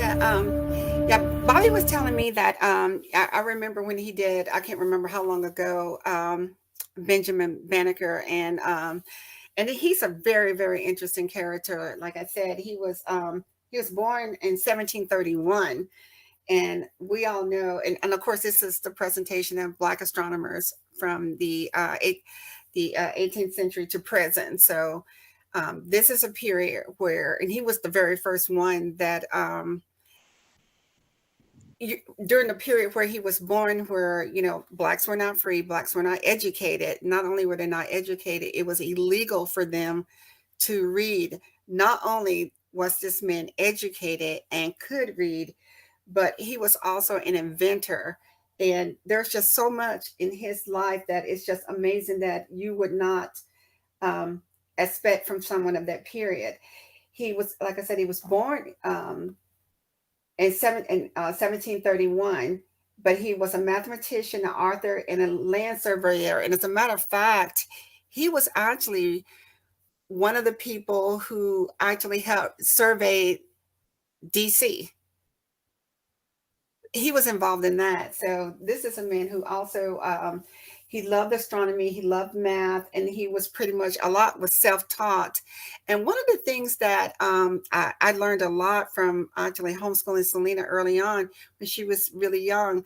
Yeah, yeah. Bobby was telling me that I remember when he did. I can't remember how long ago. Benjamin Banneker, and he's a very very interesting character. Like I said, he was born in 1731, and we all know, and of course, this is the presentation of Black astronomers from the 18th century to present. So this is a period where, and he was the very first one that you, during the period where he was born, where blacks were not free, blacks were not educated. Not only were they not educated, it was illegal for them to read. Not only was this man educated and could read, but he was also an inventor. And there's just so much in his life that it's just amazing that you would not um, expect from someone of that period. He was, like I said, he was born in 1731, but he was a mathematician, an author, and a land surveyor. And as a matter of fact, he was actually one of the people who actually helped survey DC. He was involved in that. So this is a man who also he loved astronomy, he loved math, and he was pretty much a lot was self-taught. And one of the things that I learned a lot from actually homeschooling Selena early on when she was really young,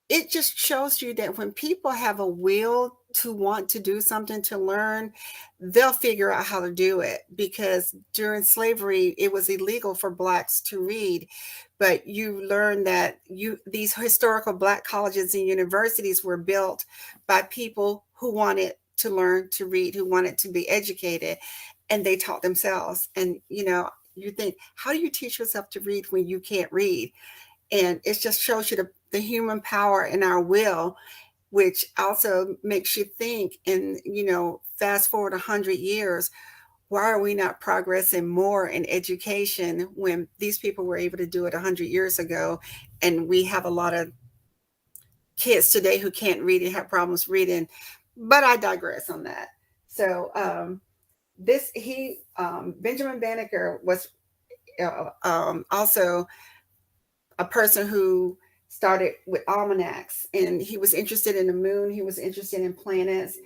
it just shows you that when people have a will to want to do something, to learn, they'll figure out how to do it. Because during slavery, it was illegal for blacks to read, but you learn that these historical black colleges and universities were built by people who wanted to learn to read, who wanted to be educated, and they taught themselves. And you think, how do you teach yourself to read when you can't read? And it just shows you the human power in our will, which also makes you think. And fast forward 100 years, why are we not progressing more in education when these people were able to do it 100 years ago? And we have a lot of kids today who can't read and have problems reading. But I digress on that. So this he Benjamin Banneker was also a person who started with almanacs, and he was interested in the moon, he was interested in planets,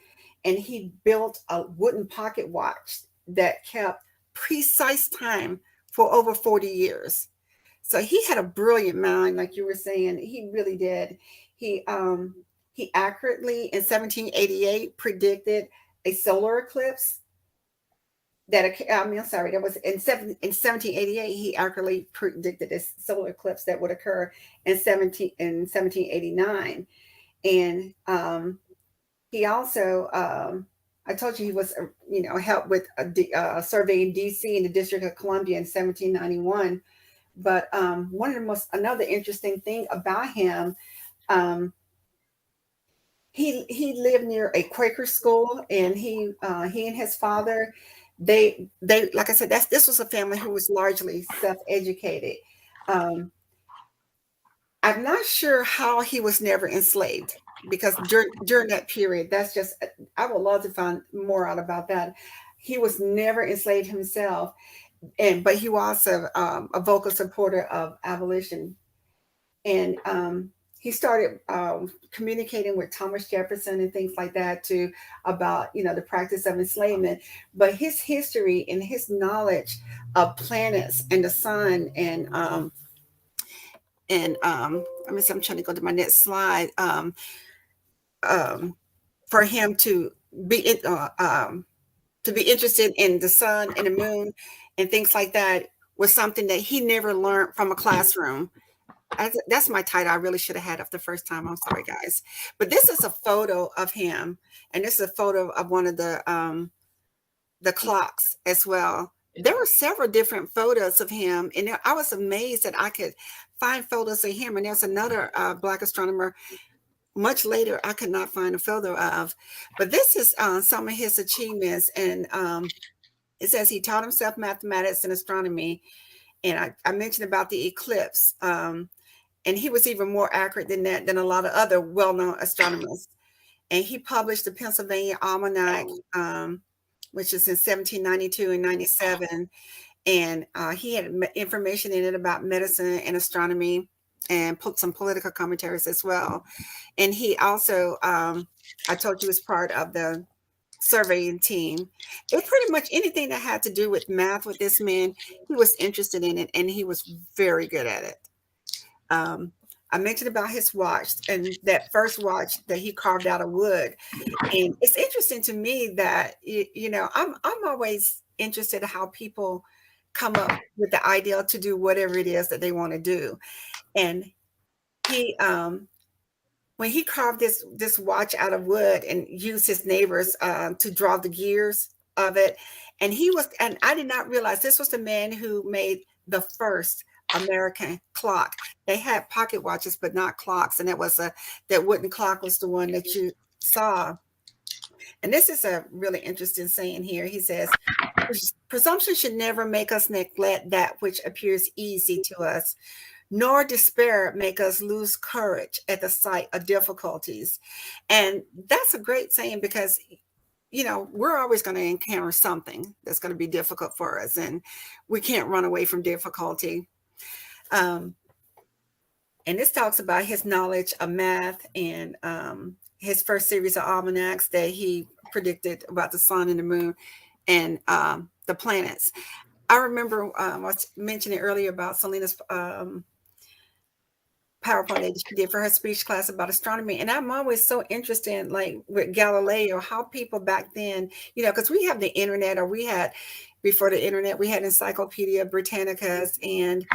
and he built a wooden pocket watch that kept precise time for over 40 years. So he had a brilliant mind, like you were saying. He really did. He accurately in 1788 predicted a solar eclipse I'm sorry, that was in 1788. He accurately predicted this solar eclipse that would occur in 1789. And he also, I told you he was, helped with surveying DC in the District of Columbia in 1791. But another interesting thing about him, um, he lived near a Quaker school, and he and his father, they like I said, this was a family who was largely self-educated. Um, I'm not sure how he was never enslaved, because during that period, that's just, I would love to find more out about that. He was never enslaved himself, but he was also a vocal supporter of abolition. And he started communicating with Thomas Jefferson and things like that too, about the practice of enslavement. But his history and his knowledge of planets and the sun, and let me see, I'm trying to go to my next slide. Um, for him to be interested in the sun and the moon and things like that was something that he never learned from a classroom. That's my title. I really should have had it the first time. I'm sorry, guys. But this is a photo of him, and this is a photo of one of the clocks as well. There were several different photos of him, and I was amazed that I could find photos of him. And there's another Black astronomer much later I could not find a photo of. But this is some of his achievements, and it says he taught himself mathematics and astronomy. And I mentioned about the eclipse. And he was even more accurate than that, than a lot of other well-known astronomers. And he published the Pennsylvania Almanac, which is in 1792 and 97. and he had information in it about medicine and astronomy, and put some political commentaries as well. And he also, I told you, was part of the surveying team. It pretty much anything that had to do with math with this man, he was interested in it, and he was very good at it. I mentioned about his watch, and that first watch that he carved out of wood. And it's interesting to me that I'm always interested in how people come up with the idea to do whatever it is that they want to do. And he when he carved this watch out of wood and used his neighbors to draw the gears of it, and I did not realize this was the man who made the first American clock. They had pocket watches, but not clocks, and that wooden clock was the one that you saw. And this is a really interesting saying here. He says, presumption should never make us neglect that which appears easy to us, nor despair make us lose courage at the sight of difficulties. And that's a great saying, because we're always going to encounter something that's going to be difficult for us, and we can't run away from difficulty. And this talks about his knowledge of math, and his first series of almanacs that he predicted about the sun and the moon and the planets. I remember I was mentioning earlier about Selena's PowerPoint that she did for her speech class about astronomy. And I'm always so interested in, like, with Galileo, how people back then, because we have the internet, or before the internet, we had Encyclopedia Britannicas. And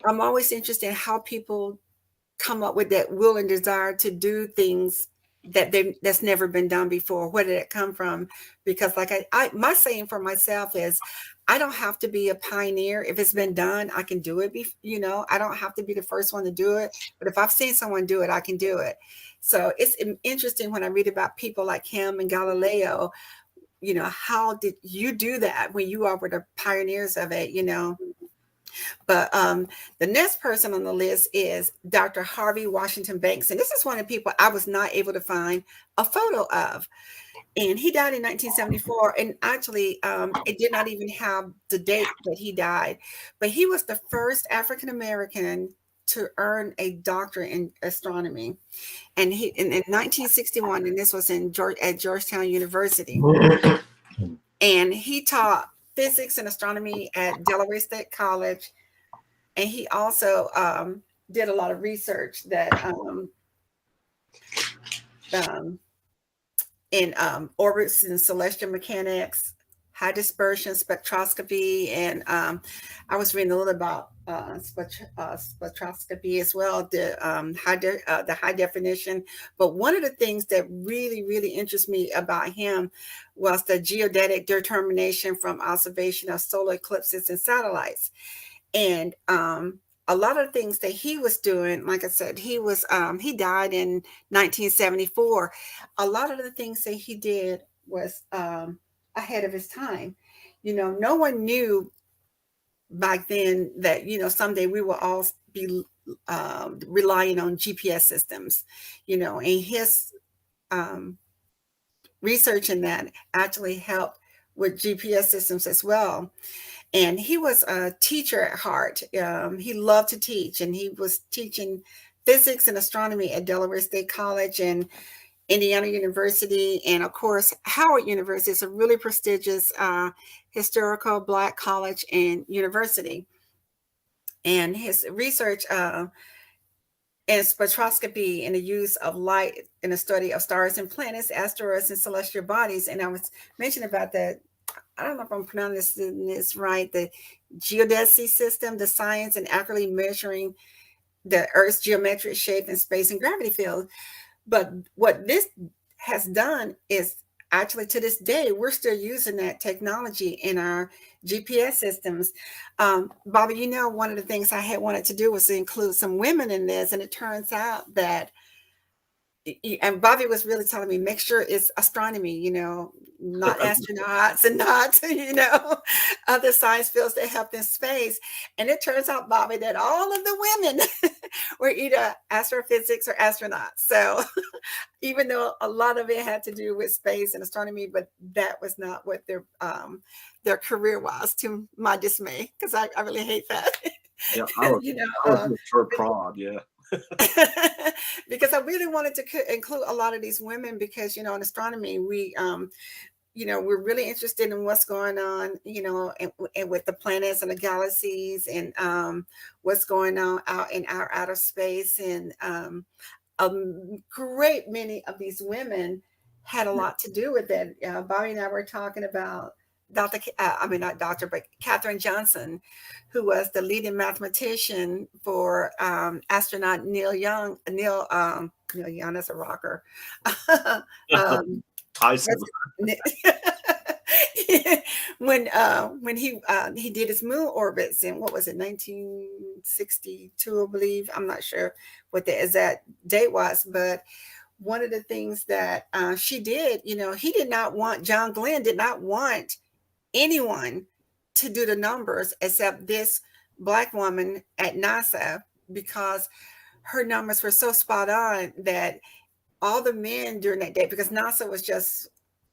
I'm always interested in how people come up with that will and desire to do things that's never been done before. Where did it come from? Because like my saying for myself is, I don't have to be a pioneer. If it's been done, I can do it. I don't have to be the first one to do it, but if I've seen someone do it, I can do it. So it's interesting when I read about people like him and Galileo, how did you do that when you were the pioneers of it, But the next person on the list is Dr. Harvey Washington Banks. And this is one of the people I was not able to find a photo of. And he died in 1974. And actually, it did not even have the date that he died. But he was the first African-American to earn a doctorate in astronomy. And in 1961, and this was at Georgetown University. And he taught physics and astronomy at Delaware State College. And he also did a lot of research that in orbits and celestial mechanics, high dispersion spectroscopy, and I was reading a little about spectroscopy as well, the high definition. But one of the things that really, really interests me about him was the geodetic determination from observation of solar eclipses and satellites. And a lot of the things that he was doing, like I said, he died in 1974. A lot of the things that he did was ahead of his time. No one knew back then that, someday we will all be relying on GPS systems, and his research in that actually helped with GPS systems as well. And he was a teacher at heart. He loved to teach, and he was teaching physics and astronomy at Delaware State College and Indiana University, and of course, Howard University is a really prestigious historical Black college and university. And his research in spectroscopy and the use of light in the study of stars and planets, asteroids, and celestial bodies. And I was mentioning about that. I don't know if I'm pronouncing this right, the geodesy system, the science and accurately measuring the Earth's geometric shape in space and gravity field. But what this has done is, actually to this day, we're still using that technology in our GPS systems. Bobby, one of the things I had wanted to do was to include some women in this, and it turns out that, and Bobby was really telling me, make sure it's astronomy, not astronauts and not, other science fields that helped in space. And it turns out, Bobby, that all of the women were either astrophysics or astronauts. So even though a lot of it had to do with space and astronomy, but that was not what their career was, to my dismay, because I really hate that. Yeah, I was just her prod, yeah. Because I really wanted to include a lot of these women because, in astronomy, we're really interested in what's going on, and with the planets and the galaxies and what's going on out in our outer space. And a great many of these women had a lot to do with it. Bobby and I were talking about not Dr., but Katherine Johnson, who was the leading mathematician for astronaut Neil Young. Neil Young, that's a rocker. Tyson. When he did his moon orbits in, what was it, 1962, I believe. I'm not sure what the exact date was, but one of the things that she did, John Glenn did not want anyone to do the numbers except this Black woman at NASA, because her numbers were so spot on that all the men during that day, because NASA was just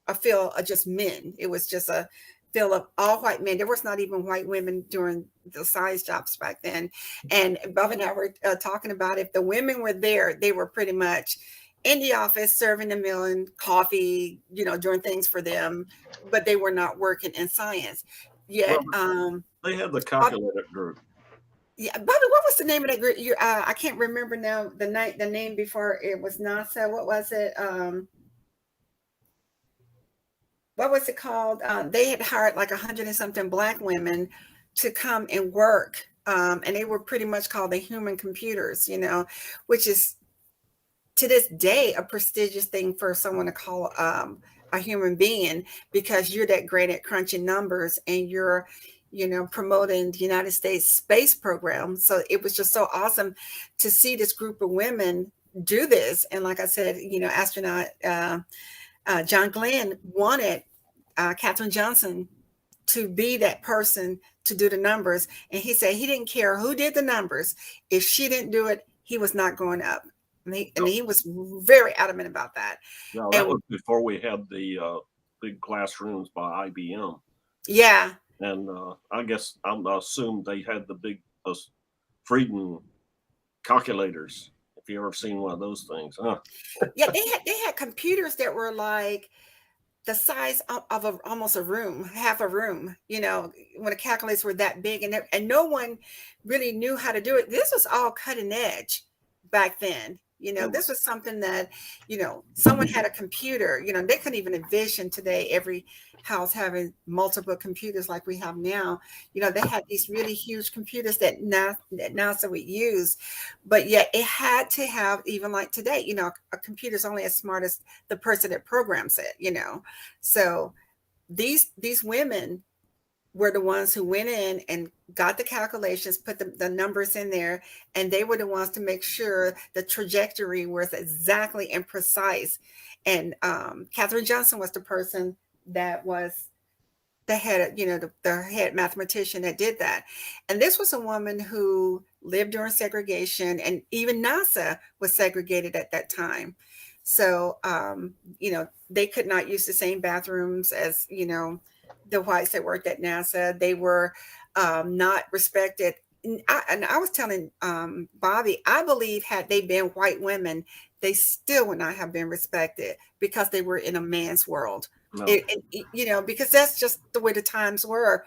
a field of just men. It was just a field of all white men. There was not even white women doing the science jobs back then. And Bob and I were talking about, if the women were there, they were pretty much in the office serving the meal and coffee, doing things for them, but they were not working in science. Yet, they had the calculator group. Yeah, Bobby, what was the name of that group? I can't remember now the name before it was NASA. What was it? What was it called? They had hired like 100 and something Black women to come and work, and they were pretty much called the human computers, which is to this day a prestigious thing for someone to call a human being, because you're that great at crunching numbers and you're promoting the United States space program. So it was just so awesome to see this group of women do this. And like I said, astronaut John Glenn wanted Katherine Johnson to be that person to do the numbers. And he said he didn't care who did the numbers. If she didn't do it, he was not going up. And he was very adamant about that. No, that was before we had the big classrooms by IBM. Yeah. And I guess I'm assumed they had the big Frieden calculators. If you ever seen one of those things, huh? Yeah, they had computers that were like the size of almost a room, half a room. When the calculators were that big, and no one really knew how to do it. This was all cutting edge back then. This was something that, someone had a computer, they couldn't even envision today every house having multiple computers like we have now. They had these really huge computers that NASA would use, but yet it had to have, even like today, a computer's only as smart as the person that programs it, So these women were the ones who went in and got the calculations, put the numbers in there, and they were the ones to make sure the trajectory was exactly and precise. And Katherine Johnson was the person that was the head, the head mathematician that did that. And this was a woman who lived during segregation, and even NASA was segregated at that time. So, they could not use the same bathrooms as, the whites that worked at NASA. They were not respected. And I was telling Bobby, I believe had they been white women, they still would not have been respected, because they were in a man's world. No. Because that's just the way the times were.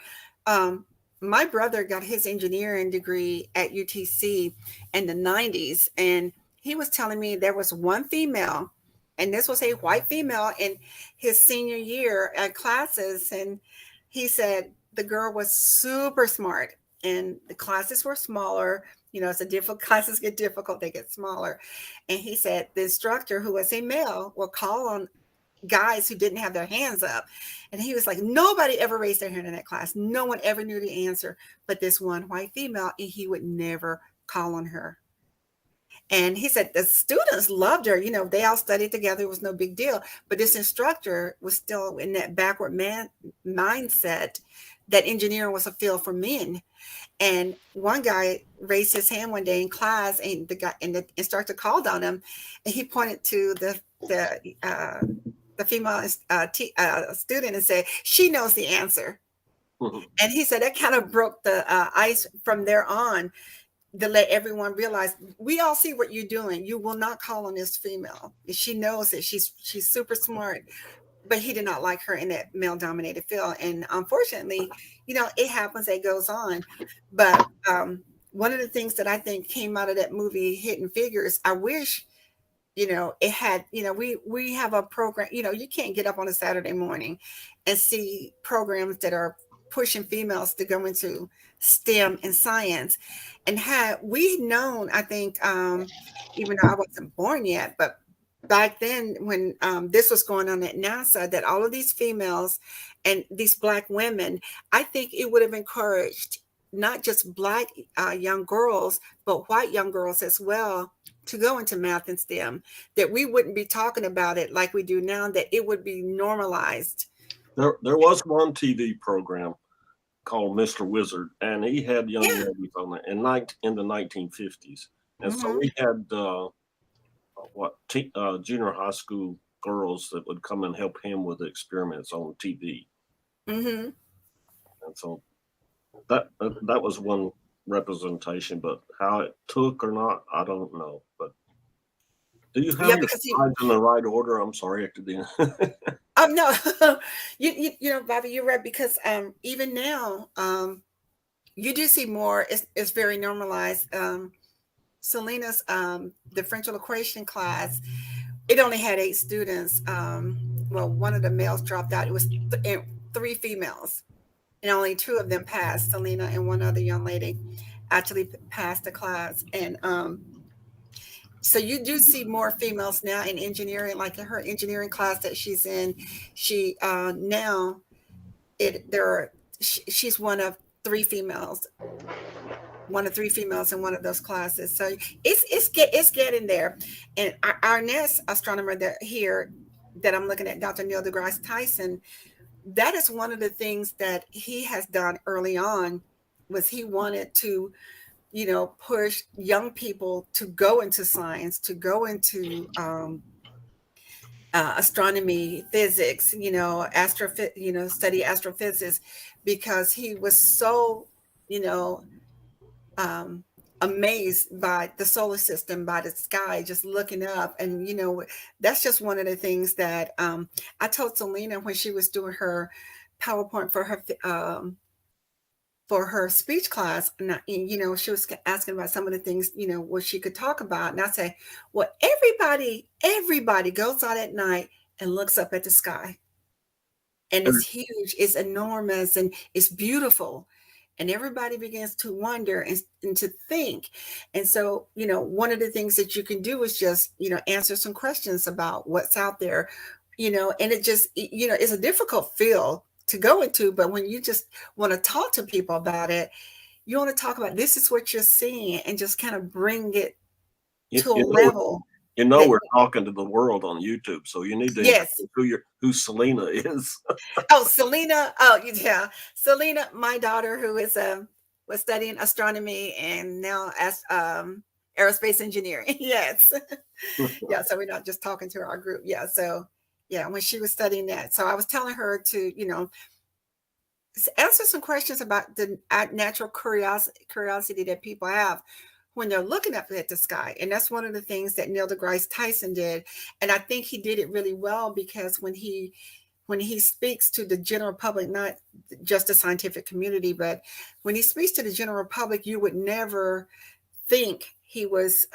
My brother got his engineering degree at UTC in the 90s, and he was telling me there was one female, and this was a white female, in his senior year at classes. And he said the girl was super smart, and the classes were smaller. It's classes get difficult, they get smaller. And he said the instructor, who was a male, will call on guys who didn't have their hands up. And he was like, nobody ever raised their hand in that class. No one ever knew the answer, but this one white female, and he would never call on her. And he said the students loved her. They all studied together. It was no big deal. But this instructor was still in that backward mindset that engineering was a field for men. And one guy raised his hand one day in class, and the instructor called on him, and he pointed to the female student and said, "She knows the answer." And he said that kind of broke the ice from there on, to let everyone realize we all see what you're doing. You will not call on this female. She knows it. She's super smart. But he did not like her in that male dominated field. And unfortunately, it happens, it goes on. But one of the things that I think came out of that movie, Hidden Figures, I wish, it had, we have a program, you can't get up on a Saturday morning and see programs that are pushing females to go into STEM and science. And had we known, I think, even though I wasn't born yet, but back then when this was going on at NASA, that all of these females and these Black women, I think it would have encouraged not just Black young girls, but white young girls as well to go into math and STEM, that we wouldn't be talking about it like we do now, that it would be normalized. There was one TV program called Mr. Wizard, and he had young ladies on it in the 1950s. And so we had junior high school girls that would come and help him with the experiments on TV. And so that was one representation, but how it took or not, I don't know. But do you have your slides in the right order? I'm sorry, Academia. No, Bobby, you're right, because even now, you do see more. It's very normalized. Selena's differential equation class, it only had 8 students. Well, one of the males dropped out. It was 3 females, and only 2 of them passed. Selena and one other young lady actually passed the class. And so you do see more females now in engineering, like in her engineering class that she's in. She's one of 3 females. One of 3 females in one of those classes. So it's getting there. And our next astronomer that I'm looking at, Dr. Neil deGrasse Tyson, that is one of the things that he has done early on, was he wanted to, push young people to go into science, to go into astronomy, physics, study astrophysics, because he was so, amazed by the solar system, by the sky, just looking up. And, that's just one of the things that I told Selena when she was doing her PowerPoint for her speech class. And, she was asking about some of the things, what she could talk about. And I say, well, everybody goes out at night and looks up at the sky. And it's huge, it's enormous, and it's beautiful. And everybody begins to wonder and to think. And so, one of the things that you can do is just, answer some questions about what's out there, and it just, it's a difficult field to go into. But when you just want to talk to people about it, you want to talk about, this is what you're seeing, and just kind of bring it to a level. We're talking to the world on YouTube, so you need to who Selena is. Oh, Selena. Oh, yeah. Selena, my daughter, who is was studying astronomy and now as aerospace engineering. Yes. Yeah. So we're not just talking to our group. Yeah. So yeah, when she was studying that. So I was telling her to, answer some questions about the natural curiosity that people have when they're looking up at the sky. And that's one of the things that Neil deGrasse Tyson did. And I think he did it really well, because when he speaks to the general public, not just the scientific community, but when he speaks to the general public, you would never think he was,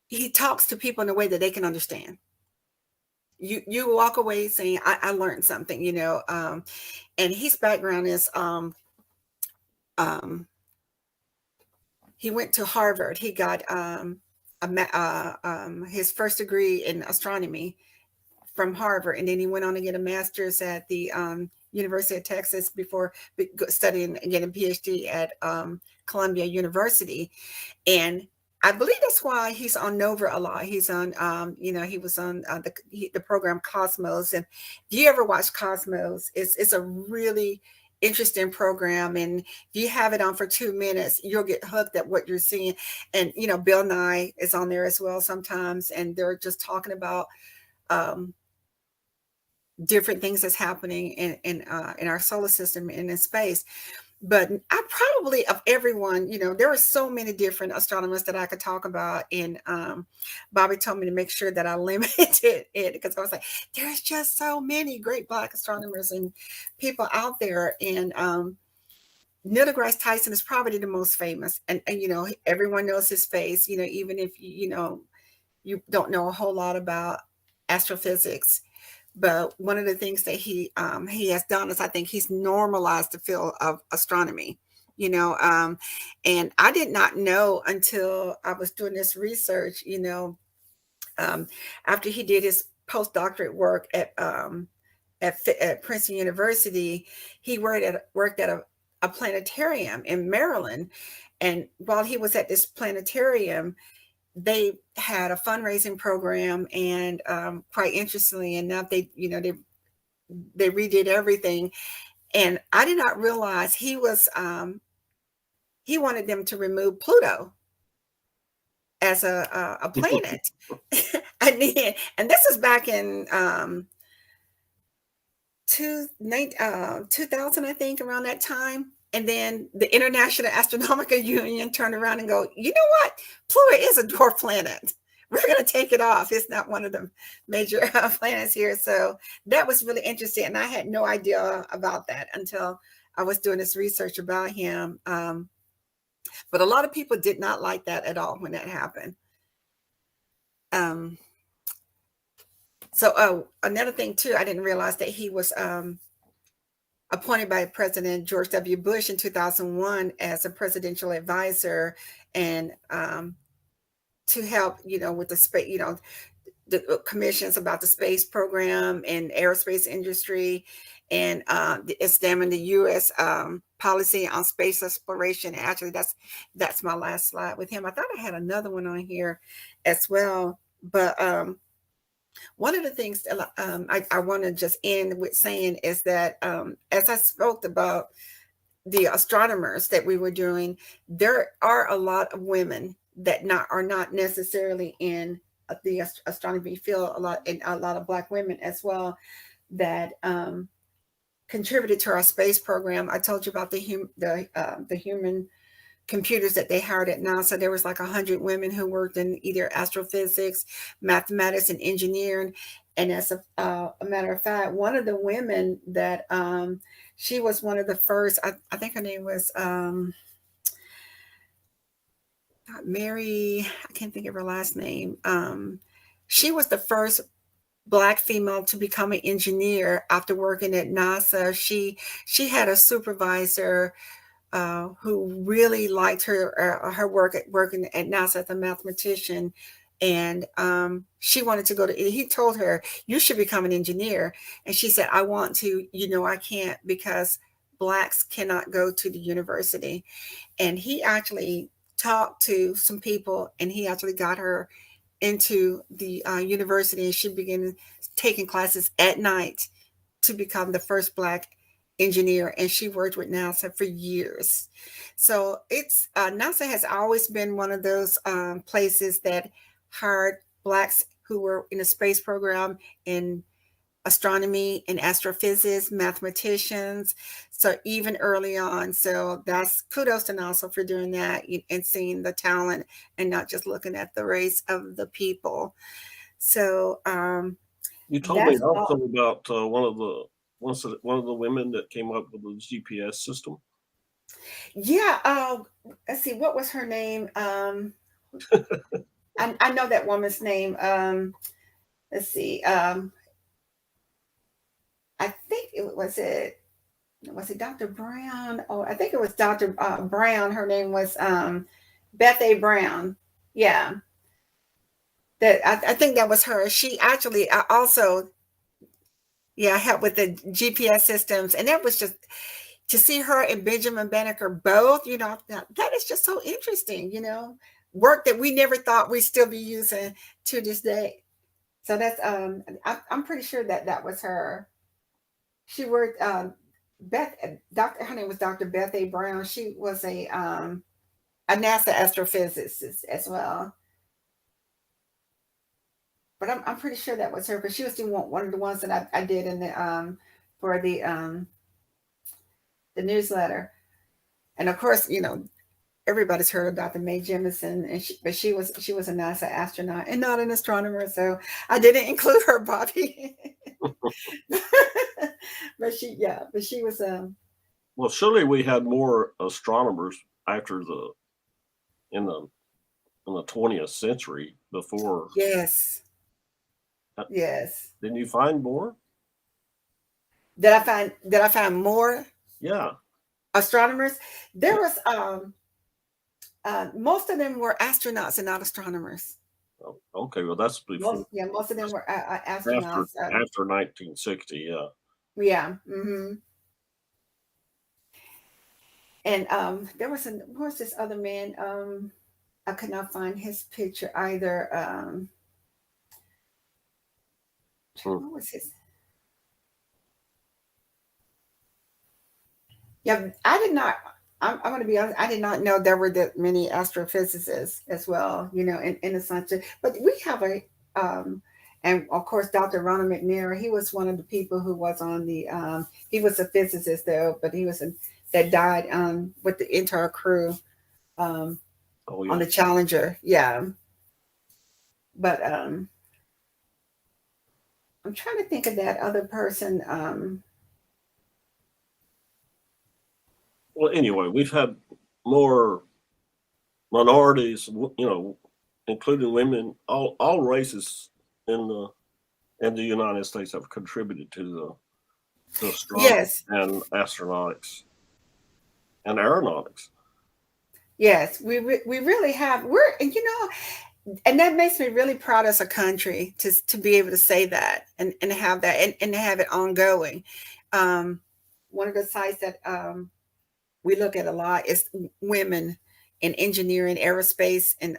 he talks to people in a way that they can understand. You walk away saying, I learned something, and his background is, he went to Harvard. He got his first degree in astronomy from Harvard, and then he went on to get a master's at the University of Texas before studying and getting a PhD at Columbia University. And I believe that's why he's on Nova a lot. He's on, he was on the program Cosmos. And if you ever watch Cosmos, it's a really interesting program. And if you have it on for 2 minutes, you'll get hooked at what you're seeing. And, Bill Nye is on there as well sometimes. And they're just talking about different things that's happening in our solar system and in space. But I probably, of everyone, there are so many different astronomers that I could talk about. And Bobby told me to make sure that I limited it, because I was like, there's just so many great Black astronomers and people out there. And Neil deGrasse Tyson is probably the most famous. And everyone knows his face, even if, you don't know a whole lot about astrophysics. But one of the things that he has done is, I think he's normalized the field of astronomy, and I did not know until I was doing this research, after he did his postdoctorate work at Princeton University. He worked at a planetarium in Maryland. And while he was at this planetarium, they had a fundraising program, and quite interestingly enough, they redid everything. And I did not realize he wanted them to remove Pluto as a planet. and this is back in 2000, I think, around that time. And then the International Astronomical Union turned around and go, you know what? Pluto is a dwarf planet. We're going to take it off. It's not one of the major planets here. So that was really interesting. And I had no idea about that until I was doing this research about him. But a lot of people did not like that at all when that happened. So another thing, too, I didn't realize that he was appointed by President George W. Bush in 2001 as a presidential advisor, and to help, with the space, the commissions about the space program and aerospace industry, and examine the U.S. Policy on space exploration. Actually, that's my last slide with him. I thought I had another one on here as well, but one of the things that I want to just end with saying is that as I spoke about the astronomers that we were doing, there are a lot of women that are not necessarily in the astronomy field. A lot of Black women as well that contributed to our space program. I told you about the human computers that they hired at NASA. There was like 100 women who worked in either astrophysics, mathematics, and engineering. And as a matter of fact, one of the women that she was one of the first, I think her name was Mary, I can't think of her last name. She was the first Black female to become an engineer after working at NASA. She had a supervisor who really liked her work working at NASA as a mathematician. And she wanted to go to, he told her, you should become an engineer. And she said, I want to, I can't, because Blacks cannot go to the university. And he actually talked to some people, and he actually got her into the university, and she began taking classes at night to become the first Black engineer, and she worked with NASA for years. So it's NASA has always been one of those places that hired Blacks who were in the space program, in astronomy and astrophysics, mathematicians. So even early on, so that's kudos to NASA for doing that and seeing the talent and not just looking at the race of the people. So you told me also about one of the women that came up with the GPS system. Yeah. Let's see, what was her name? I know that woman's name. Let's see. I think was it Dr. Brown? Oh, I think it was Dr. Brown. Her name was Beth A. Brown. Yeah. That I think that was her. She actually also helped with the GPS systems. And that was just to see her and Benjamin Banneker both, that is just so interesting, work that we never thought we'd still be using to this day. So that's I'm pretty sure that that was her. She worked Beth Dr. Her name was Dr. Beth A. Brown. She was a NASA astrophysicist as well. But I'm pretty sure that was her because she was the one of the ones that I did in the for the newsletter. And of course, you know, everybody's heard about the Mae Jemison, and but she was a NASA astronaut and not an astronomer, so I didn't include her, Bobby. but she was Well, surely we had more astronomers after in the 20th century before. Yes. Yes. Didn't you find more? Did I find more? Yeah. Astronomers? There was most of them were astronauts and not astronomers. Oh, okay, well that's before. Most of them were astronauts. After 1960, yeah. Yeah. Mm-hmm. And there was this other man. I could not find his picture either. What was his? Yeah, I did not. I'm going to be honest. I did not know there were that many astrophysicists as well. You know, in the science. But we have and of course, Dr. Ronald McNair. He was one of the people who was on the. He was a physicist though, but he was that died with the entire crew. On the Challenger, yeah. But I'm trying to think of that other person. Well, anyway, we've had more minorities, you know, including women. All races in the United States have contributed to the astronomy and astronautics and aeronautics. Yes, we really have. And that makes me really proud as a country to be able to say that and have that and have it ongoing. One of the sites that we look at a lot is women in engineering, aerospace, and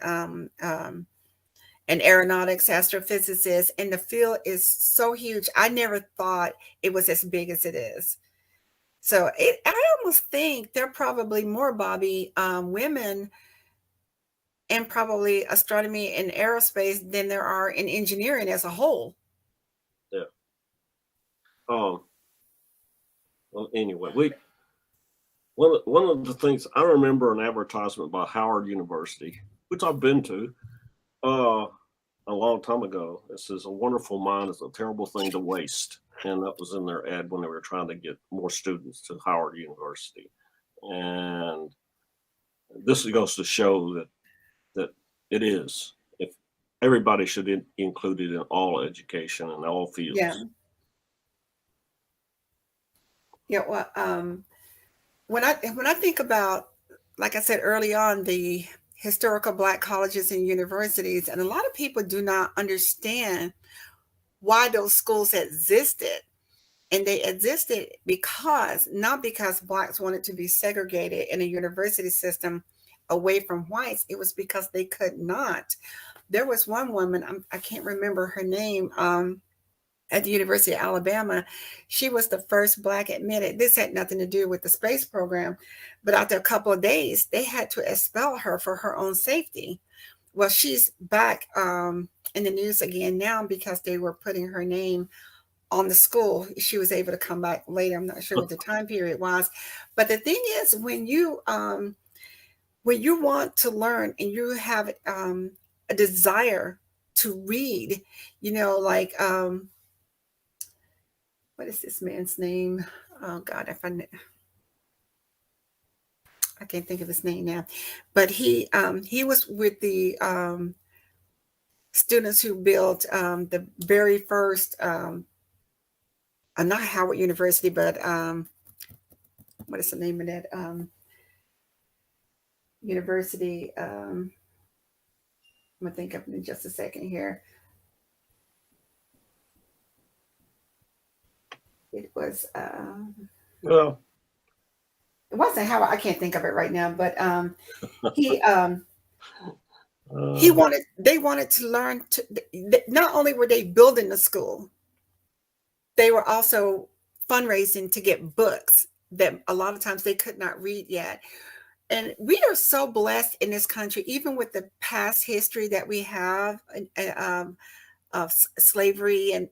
aeronautics, astrophysicists, and the field is so huge. I never thought it was as big as it is. So I almost think there are probably more, Bobby, women in probably astronomy and aerospace than there are in engineering as a whole. Yeah. Well, anyway, one of the things I remember an advertisement by Howard University, which I've been to a long time ago. It says, "A wonderful mind is a terrible thing to waste." And that was in their ad when they were trying to get more students to Howard University. And this goes to show that it is. If everybody should include it in all education and all fields. Yeah. Yeah. Well, when I think about, like I said early on, the historical Black colleges and universities, and a lot of people do not understand why those schools existed. And they existed not because Blacks wanted to be segregated in a university system away from whites. It was because they could not. There was one woman, I can't remember her name, at the University of Alabama. She was the first Black admitted. This had nothing to do with the space program, but after a couple of days, they had to expel her for her own safety. Well, she's back in the news again now because they were putting her name on the school. She was able to come back later. I'm not sure what the time period was, but the thing is, when you want to learn and you have a desire to read, you know, like what is this man's name? Oh God, I can't think of his name now, but he was with the students who built the very first. Not Howard University, but what is the name of that university? I'm gonna think of it in just a second here. It was well, it wasn't Howard. I can't think of it right now, but he He wanted, they wanted to learn to, not only were they building the school, they were also fundraising to get books that a lot of times they could not read yet. And we are so blessed in this country, even with the past history that we have, of slavery and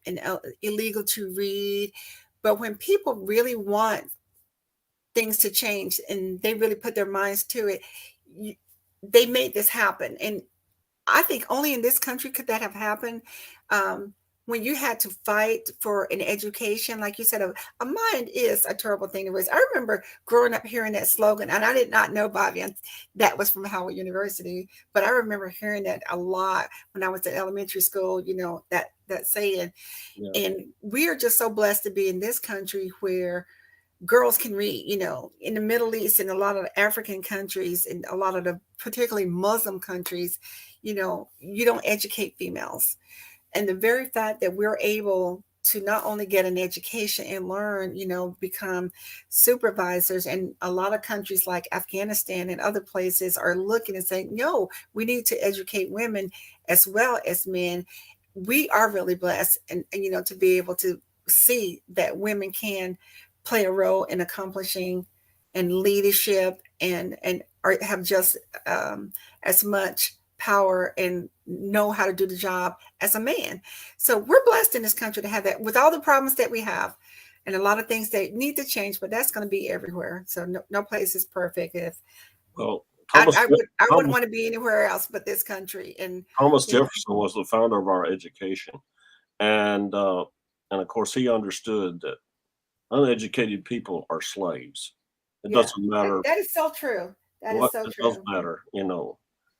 illegal to read. But when people really want things to change and they really put their minds to it, they made this happen. And I think only in this country could that have happened. When you had to fight for an education, like you said, a mind is a terrible thing to raise. I remember growing up hearing that slogan, and I did not know, Bobby, that was from Howard University, but I remember hearing that a lot when I was at elementary school, that saying. Yeah. And we are just so blessed to be in this country where girls can read, in the Middle East and a lot of the African countries and a lot of the particularly Muslim countries, you don't educate females. And the very fact that we're able to not only get an education and learn, become supervisors, and a lot of countries like Afghanistan and other places are looking and saying, no, we need to educate women as well as men. We are really blessed and to be able to see that women can play a role in accomplishing and leadership and have just as much power and know how to do the job as a man. So we're blessed in this country to have that, with all the problems that we have and a lot of things that need to change, but that's going to be everywhere. So no place is perfect. Well, I wouldn't want to be anywhere else but this country. And Thomas Jefferson was the founder of our education, and of course he understood that uneducated people are slaves. It doesn't matter. That is so true. That is so true. It doesn't matter,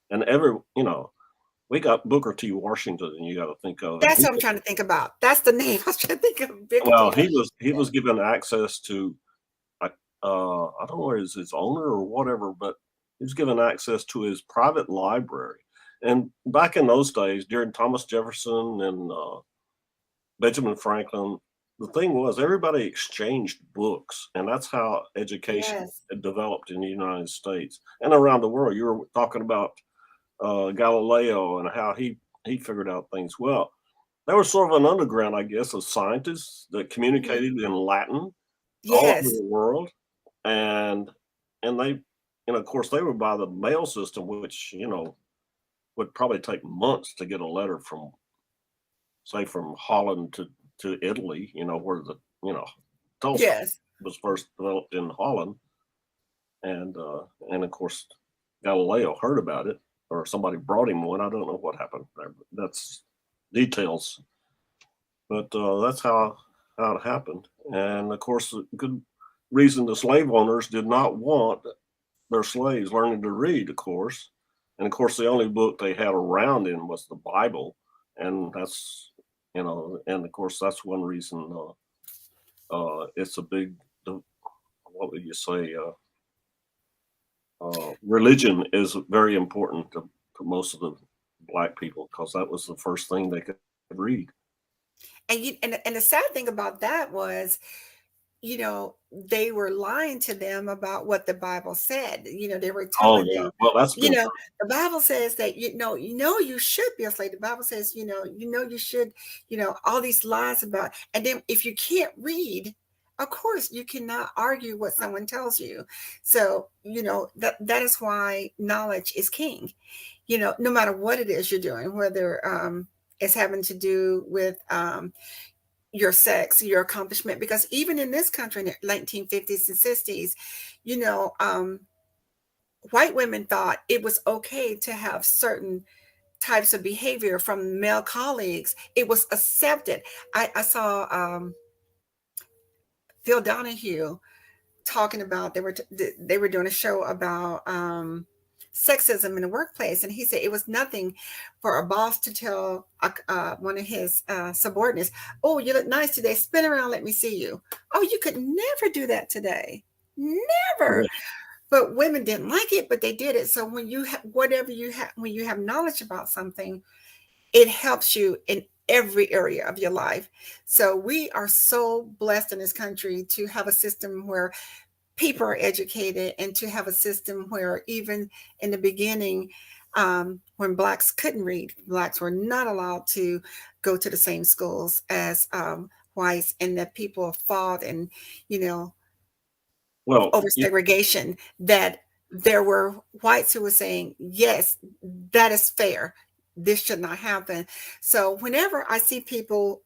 and we got Booker T. Washington, and you got to think of. That's what I'm trying to think about. That's the name I was trying to think of. Well, he was given access to, I don't know where his owner or whatever, but he was given access to his private library. And back in those days, during Thomas Jefferson and Benjamin Franklin, the thing was everybody exchanged books, and that's how education developed in the United States and around the world. You were talking about Galileo and how he figured out things. Well, there was sort of an underground, I guess, of scientists that communicated in Latin all over the world, and they, of course, they were by the mail system, which would probably take months to get a letter from, say, from Holland to Italy, where the telephone was first developed in Holland, and of course Galileo heard about it, or somebody brought him one. I don't know what happened there. That's details, but that's how it happened. And of course, a good reason the slave owners did not want their slaves learning to read, of course. And of course, the only book they had around in was the Bible, and that's and of course that's one reason it's a big, what would you say, religion is very important to most of the Black people, because that was the first thing they could read. And the sad thing about that was, they were lying to them about what the Bible said. They were telling them, well, that's the Bible says that, you should be a slave. The Bible says, you should, all these lies about, and then if you can't read, of course, you cannot argue what someone tells you. So, that is why knowledge is king, no matter what it is you're doing, whether it's having to do with your sex, your accomplishment, because even in this country in the 1950s and 60s, white women thought it was okay to have certain types of behavior from male colleagues. It was accepted. I saw Phil Donahue talking about, they were doing a show about sexism in the workplace, and he said it was nothing for a boss to tell one of his subordinates, "Oh, you look nice today. Spin around, let me see you." Oh, you could never do that today, never. Yeah. But women didn't like it, but they did it. So when you when you have knowledge about something, it helps you in every area of your life. So we are so blessed in this country to have a system where people are educated, and to have a system where even in the beginning, when blacks couldn't read. Blacks were not allowed to go to the same schools as whites, and that people fought and, Well, over segregation, that there were whites who were saying, yes, that is fair. This should not happen. So whenever I see people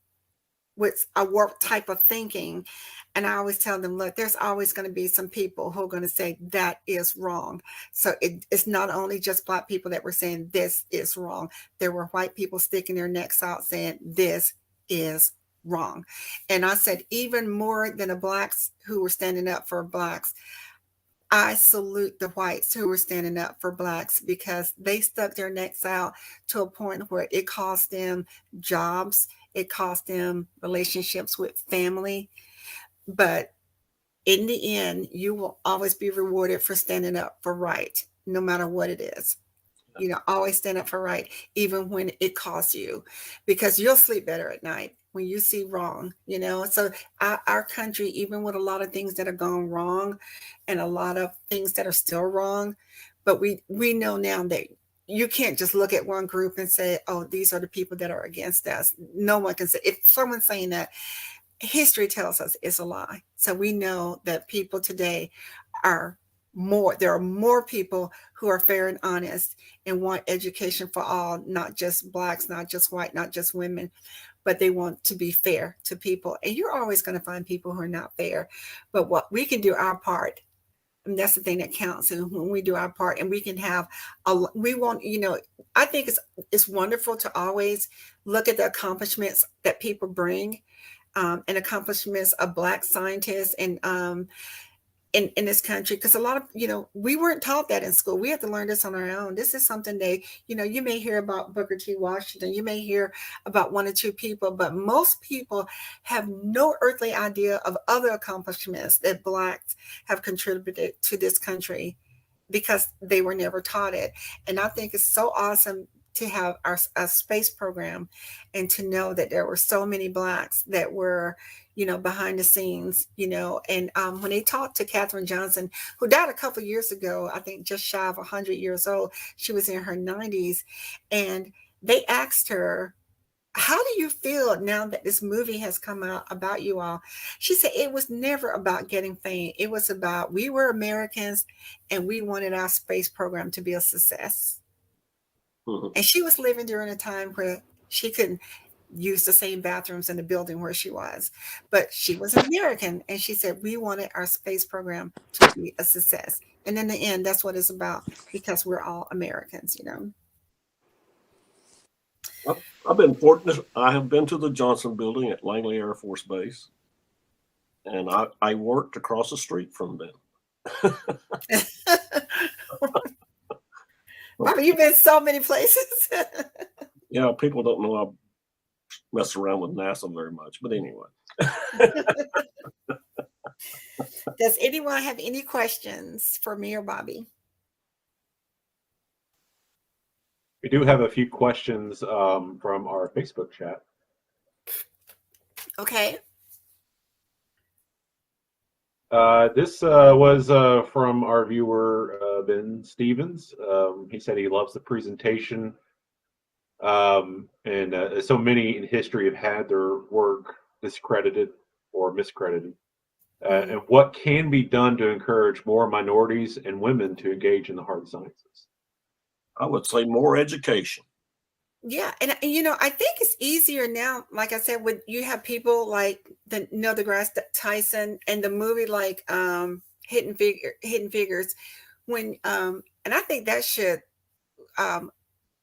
with a warped type of thinking, and I always tell them, look, there's always going to be some people who are going to say that is wrong. So it's not only just Black people that were saying this is wrong. There were white people sticking their necks out saying this is wrong. And I said, even more than the Blacks who were standing up for Blacks, I salute the whites who were standing up for Blacks, because they stuck their necks out to a point where it cost them jobs, it cost them relationships with family. But in the end, you will always be rewarded for standing up for right, no matter what it is. Always stand up for right, even when it costs you, because you'll sleep better at night when you see wrong. So our country, even with a lot of things that have gone wrong and a lot of things that are still wrong, but we know now that you can't just look at one group and say, oh, these are the people that are against us. No one can say, if someone's saying that, history tells us it's a lie. So we know that people today there are more people who are fair and honest and want education for all, not just Blacks, not just white, not just women, but they want to be fair to people. And you're always going to find people who are not fair, but what we can do our part. And that's the thing that counts. And when we do our part, and we can have I think it's wonderful to always look at the accomplishments that people bring, and accomplishments of Black scientists and in this country, because a lot of we weren't taught that in school. We had to learn this on our own. This is something you may hear about Booker T. Washington, you may hear about one or two people, but most people have no earthly idea of other accomplishments that Blacks have contributed to this country, because they were never taught it. And I think it's so awesome to have our space program, and to know that there were so many Blacks that were behind the scenes, and when they talked to Katherine Johnson, who died a couple of years ago, I think just shy of 100 years old, she was in her 90s, and they asked her, how do you feel now that this movie has come out about you all? She said it was never about getting fame. It was about, we were Americans and we wanted our space program to be a success. Mm-hmm. And she was living during a time where she couldn't use the same bathrooms in the building where she was, but she was an American, and she said we wanted our space program to be a success. And in the end, that's what it's about, because we're all Americans. I've been fortunate. I have been to the Johnson building at Langley Air Force Base, and I worked across the street from them. Bobby, you've been so many places. Yeah, people don't know I mess around with NASA very much, but anyway. Does anyone have any questions for me or Bobby? We do have a few questions from our Facebook chat. Okay. This was from our viewer, Ben Stevens. He said he loves the presentation. And so many in history have had their work discredited or miscredited. And what can be done to encourage more minorities and women to engage in the hard sciences? I would say more education. Yeah, and I think it's easier now. Like I said, when you have people like the DeGrasse, Tyson, and the movie like Hidden Figures, when and I think that should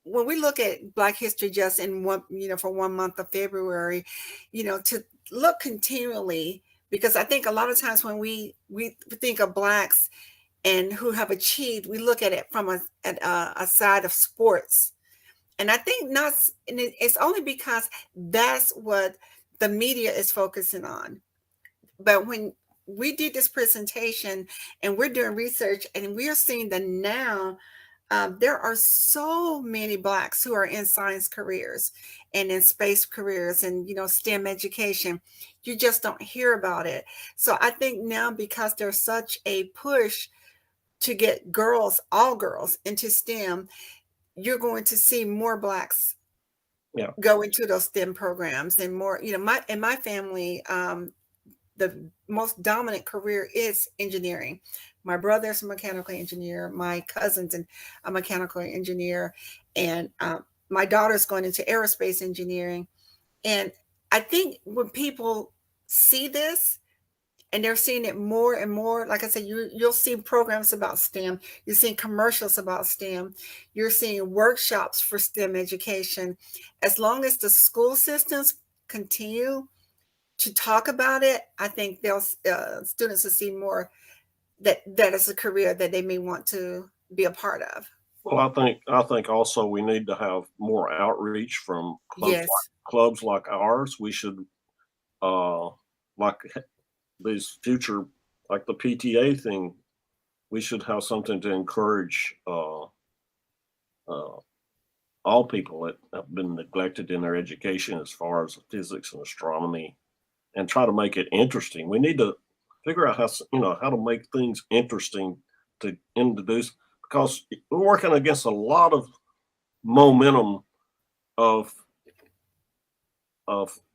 when we look at Black History just in one for 1 month of February, to look continually, because I think a lot of times when we think of Blacks and who have achieved, we look at it from a side of sports. And I think not, and it's only because that's what the media is focusing on. But when we did this presentation and we're doing research and we're seeing that now there are so many Blacks who are in science careers and in space careers and, STEM education, you just don't hear about it. So I think now, because there's such a push to get all girls into STEM, you're going to see more Blacks Yeah. go into those STEM programs, and more, in my family, the most dominant career is engineering. My brother's a mechanical engineer, my cousin's a mechanical engineer, and my daughter's going into aerospace engineering. And I think when people see this, and they're seeing it more and more, like I said, you'll see programs about STEM, you're seeing commercials about STEM, you're seeing workshops for STEM education. As long as the school systems continue to talk about it, I think they'll students will see more that is a career that they may want to be a part of. Well, I think also we need to have more outreach from Yes. clubs like ours. We should like these future, like the PTA thing. We should have something to encourage all people that have been neglected in their education as far as physics and astronomy, and try to make it interesting. We need to figure out how to make things interesting to introduce, because we're working against a lot of momentum of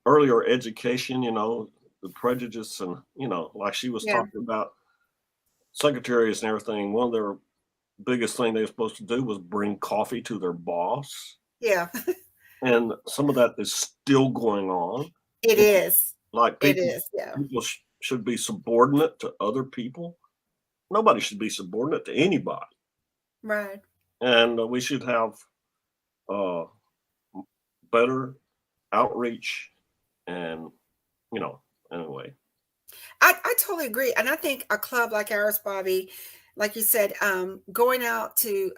earlier education, the prejudice, and like she was talking about secretaries and everything. One of their biggest thing they were supposed to do was bring coffee to their boss. Yeah. And some of that is still going on. It is. Like it is. Yeah. People should be subordinate to other people. Nobody should be subordinate to anybody. Right. And we should have better outreach, and anyway. I totally agree. And I think a club like ours, Bobby, like you said, going out to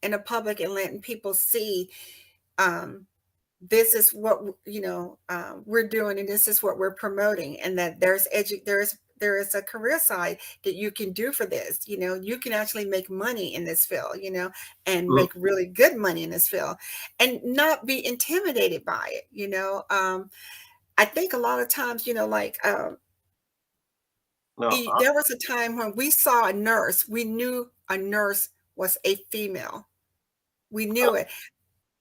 in the public and letting people see this is what we're doing, and this is what we're promoting, and that there is a career side that you can do for this. You can actually make money in this field, and make really good money in this field, and not be intimidated by it. I think a lot of times, there was a time when we saw a nurse, we knew a nurse was a female. We knew it.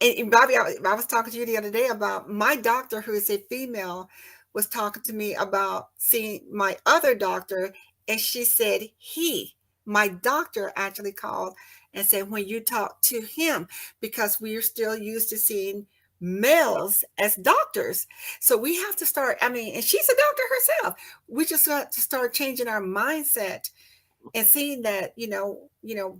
And Bobby, I was talking to you the other day about my doctor, who is a female, was talking to me about seeing my other doctor, and she said my doctor actually called and said, when you talk to him, because we are still used to seeing males as doctors. So we have to start, and she's a doctor herself. We just got to start changing our mindset and seeing that,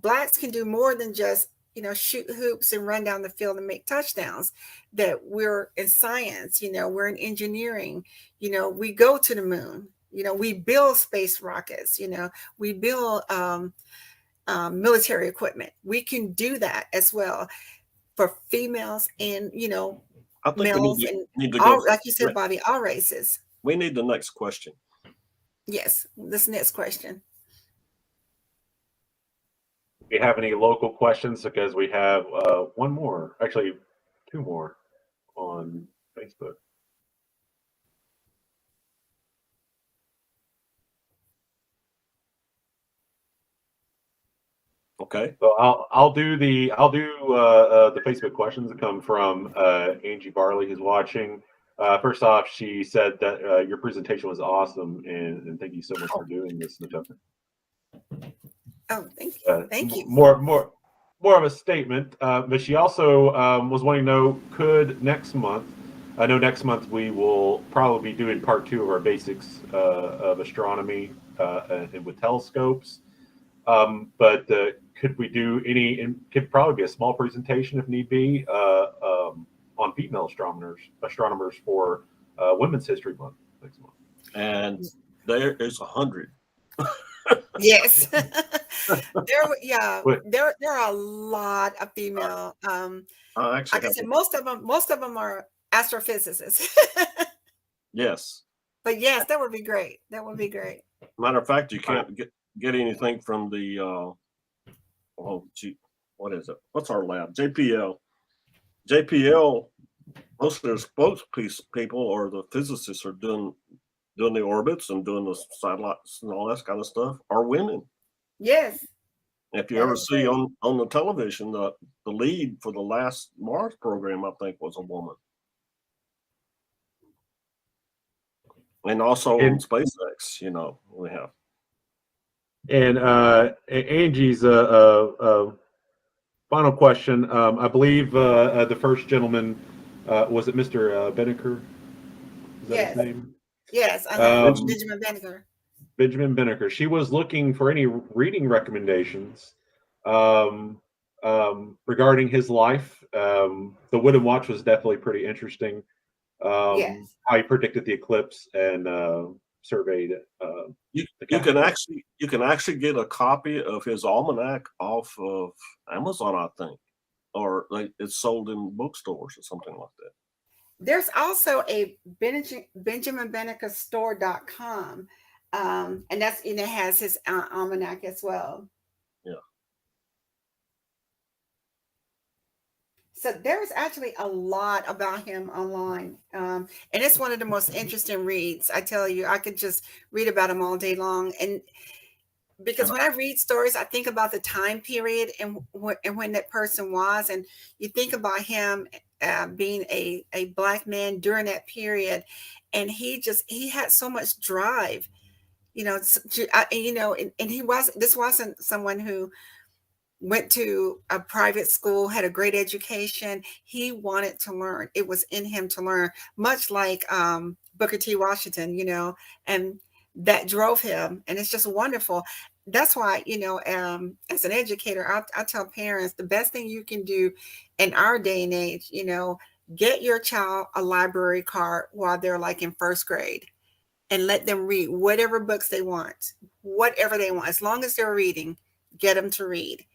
Blacks can do more than just shoot hoops and run down the field and make touchdowns. That we're in science, we're in engineering, we go to the moon, we build space rockets, we build military equipment. We can do that as well for females and I think males, we need to all, go, like you said, Bobby, all races. We need the next question. Yes, this next question. Do you have any local questions? Because we have one more, actually two more on Facebook. Okay. So I'll do the Facebook questions that come from Angie Barley, who's watching. First off, she said that your presentation was awesome, and thank you so much for doing this, Natoka. Oh, thank you. Thank you. More of a statement, but she also was wanting to know, could next month, I know next month we will probably be doing part 2 of our basics of astronomy and with telescopes, but could we do it could probably be a small presentation if need be on female astronomers for Women's History Month next month. And there is 100. Yes. There are a lot of female. Like I said, most of them are astrophysicists. Yes. But yes, that would be great. That would be great. Matter of fact, you can't get anything from the what is it? What's our lab? JPL. Most of their spokespeople or the physicists are doing the orbits and doing the satellites and all that kind of stuff are women. Yes. If you That ever is see great. on the television, the lead for the last Mars program, I think, was a woman. And also on And SpaceX, we have. and Angie's final question. I believe the first gentleman was it Mr. Banneker? Is that his Yes. name? Yes. Um, Benjamin Banneker. Benjamin Banneker. She was looking for any reading recommendations um, regarding his life. The Wooden Watch was definitely pretty interesting. Yes. How he predicted the eclipse and surveyed You the you can Capitol. actually get a copy of his almanac off of Amazon, I think, or like it's sold in bookstores or something like that. There's also a Benjamin Banneker store.com. And it has his almanac as well. Yeah. So there's actually a lot about him online. And it's one of the most interesting reads. I tell you, I could just read about him all day long. And because when I read stories, I think about the time period and when that person was, and you think about him being a Black man during that period, and he had so much drive, and this wasn't someone who went to a private school, had a great education. He wanted to learn. It was in him to learn, much like Booker T. Washington, and that drove him. And it's just wonderful. That's why, as an educator, I tell parents the best thing you can do in our day and age, get your child a library card while they're like in first grade and let them read whatever books they want, whatever they want. As long as they're reading, get them to read,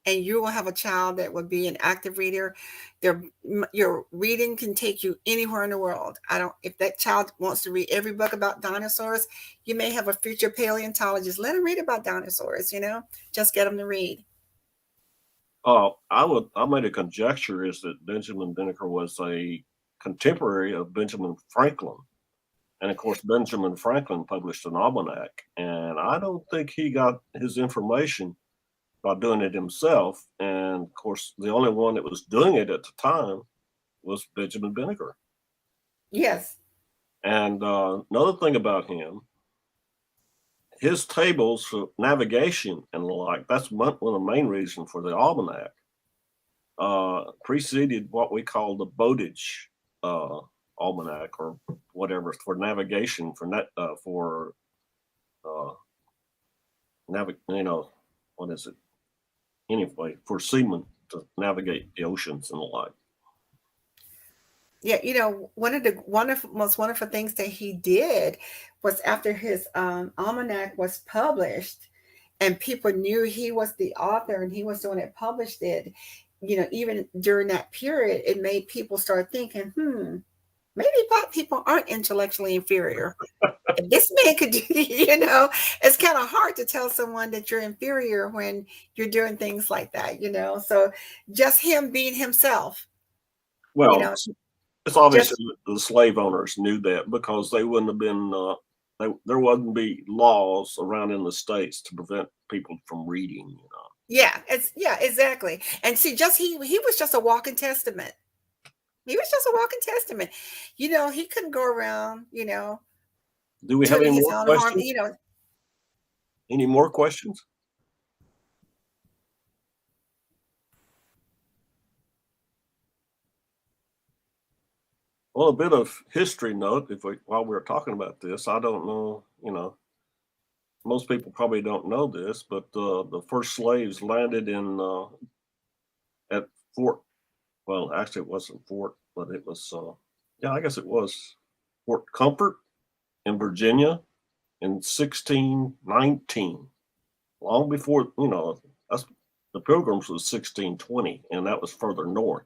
and you will have a child that will be an active reader. Your reading can take you anywhere in the world. If that child wants to read every book about dinosaurs, you may have a future paleontologist. Let them read about dinosaurs, just get them to read. I made a conjecture is that Benjamin Banneker was a contemporary of Benjamin Franklin. And of course, Benjamin Franklin published an almanac, and I don't think he got his information by doing it himself. And of course, the only one that was doing it at the time was Benjamin Banneker. Yes. And another thing about him, his tables for navigation and the like, that's one of the main reasons for the almanac, preceded what we call the Bowditch almanac or whatever for navigation what is it? Anyway, for seamen to navigate the oceans and the like. Yeah, one of the most wonderful things that he did was after his almanac was published and people knew he was the author and he was the one that published it, even during that period, it made people start thinking, maybe Black people aren't intellectually inferior. If this man could do, it's kind of hard to tell someone that you're inferior when you're doing things like that, So just him being himself, Well, it's obvious just the slave owners knew that because they wouldn't have been, there wouldn't be laws around in the States to prevent people from reading. yeah, exactly. And see, he was just a walking testament. He was just a walking testament. He couldn't go around, Do we have any tooting his more own horn, questions? Any more questions? Well, a bit of history note, while we're talking about this, I don't know, most people probably don't know this, but the first slaves landed at Fort. Well, actually, it wasn't Fort, but it was. Yeah, I guess it was Fort Comfort in Virginia in 1619. Long before that's the Pilgrims was 1620, and that was further north.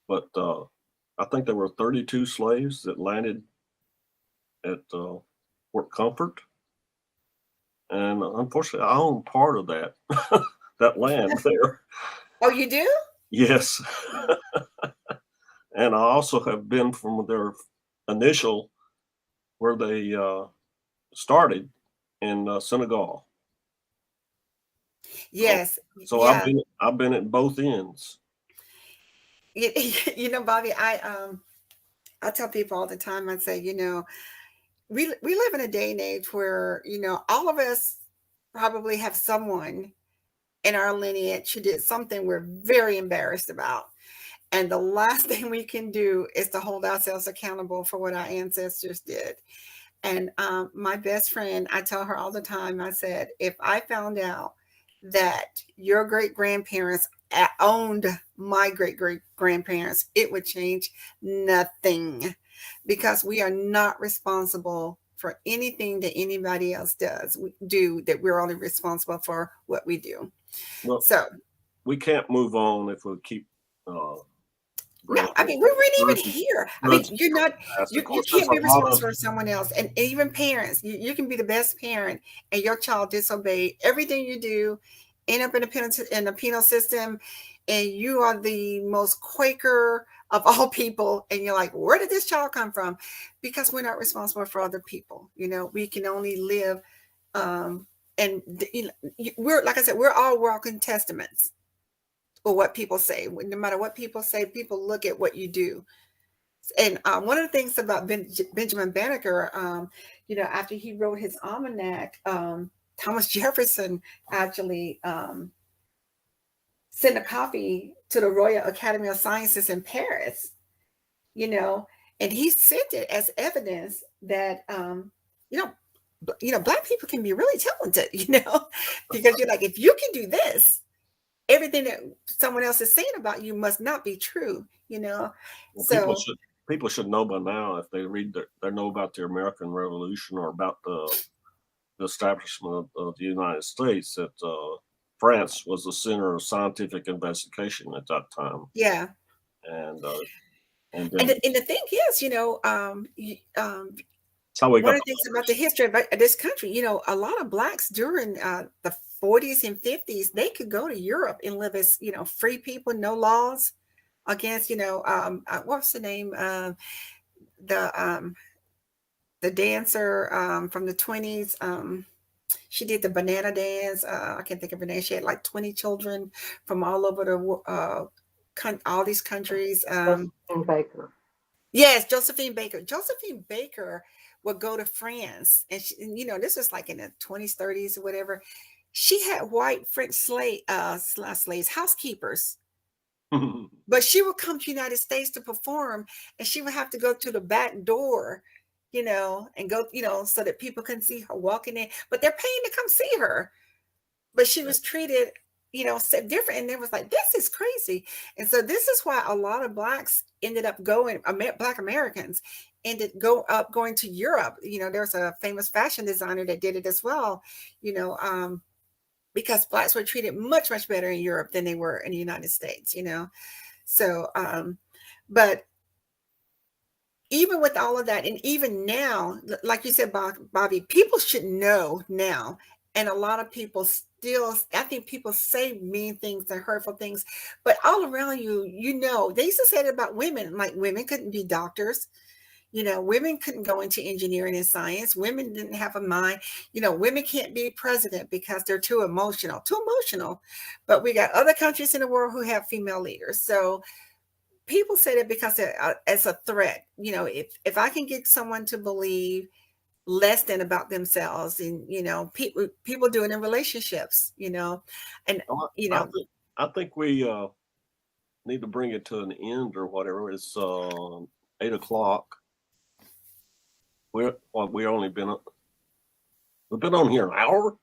But I think there were 32 slaves that landed at Fort Comfort. And unfortunately, I own part of that that land there. Oh, you do? Yes, and I also have been from their initial where they started in Senegal. Yes. So Yeah. I've been at both ends. You know, Bobby, I tell people all the time, I say, you know, we live in a day and age where, you know, all of us probably have someone in our lineage who did something we're very embarrassed about. And the last thing we can do is to hold ourselves accountable for what our ancestors did. And my best friend, I tell her all the time, I said, if I found out that your great grandparents owned my great great grandparents, it would change nothing, because we are not responsible for anything that anybody else do, that we're only responsible for what we do. Well, So we can't move on if we keep. no, I mean, we weren't even here. I mean, you're not, Of you course, there's can't a be lot responsible of for someone else. And even parents, you can be the best parent and your child disobey everything you do, end up in a penal system, and you are the most Quaker of all people. And you're like, where did this child come from? Because we're not responsible for other people. You know, we can only live, and you know, we're, like I said, we're all walking testaments. Or what people say. No matter what people say, people look at what you do. And one of the things about Benjamin Banneker, you know, after he wrote his almanac, Thomas Jefferson actually sent a copy to the Royal Academy of Sciences in Paris, you know, and he sent it as evidence that, you know, Black people can be really talented, you know, because you're like, if you can do this, everything that someone else is saying about you must not be true, you know. well, So people should know by now, if they read they know about the American Revolution or about the establishment of the United States, that France was the center of scientific investigation at that time, yeah, and and then the thing is, you know, that's how we one got of the things about the history of this country, you know, a lot of Blacks during the 40s and 50s, they could go to Europe and live as, you know, free people, no laws against, you know, what's the name, the um, the dancer from the 20s. She did the banana dance. I can't think of her name. She had like 20 children from all over all these countries. Josephine Baker. Yes, Josephine Baker. Josephine Baker would go to France, and you know, this was like in the 20s, 30s, or whatever. She had white French slaves, housekeepers, but she would come to the United States to perform, and she would have to go to the back door, you know, and go, you know, so that people can see her walking in. But they're paying to come see her. But she was treated, you know, so different. And it was like, this is crazy. And so this is why a lot of Blacks ended up going, Black Americans ended going to Europe. You know, there's a famous fashion designer that did it as well, you know, because Blacks were treated much, much better in Europe than they were in the United States, you know. So, but even with all of that, and even now, like you said, Bobby, people should know now. And a lot of people still, I think people say mean things and hurtful things, but all around you, you know, they used to say it about women, like women couldn't be doctors. You know, women couldn't go into engineering and science. Women didn't have a mind. You know, women can't be president because they're too emotional. But we got other countries in the world who have female leaders. So people say that because it's a threat. You know, if I can get someone to believe less than about themselves, and you know, people do it in relationships, you know, and you know, I think we need to bring it to an end or whatever. It's 8:00. We've been on here an hour.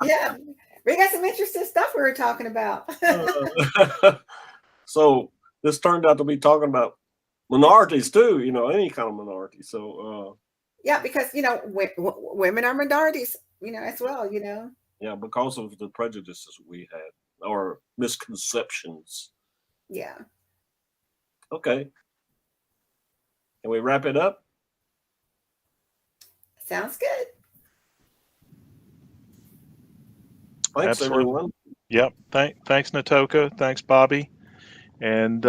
yeah, we got some interesting stuff we were talking about. So this turned out to be talking about minorities too, you know, any kind of minority. So yeah, because you know, women are minorities, you know, as well, you know. yeah, because of the prejudices we had or misconceptions. Yeah. Okay. Can we wrap it up? Sounds good. Thanks, Absolutely. everyone. Yep. Thanks, Natoka. Thanks, Bobby. And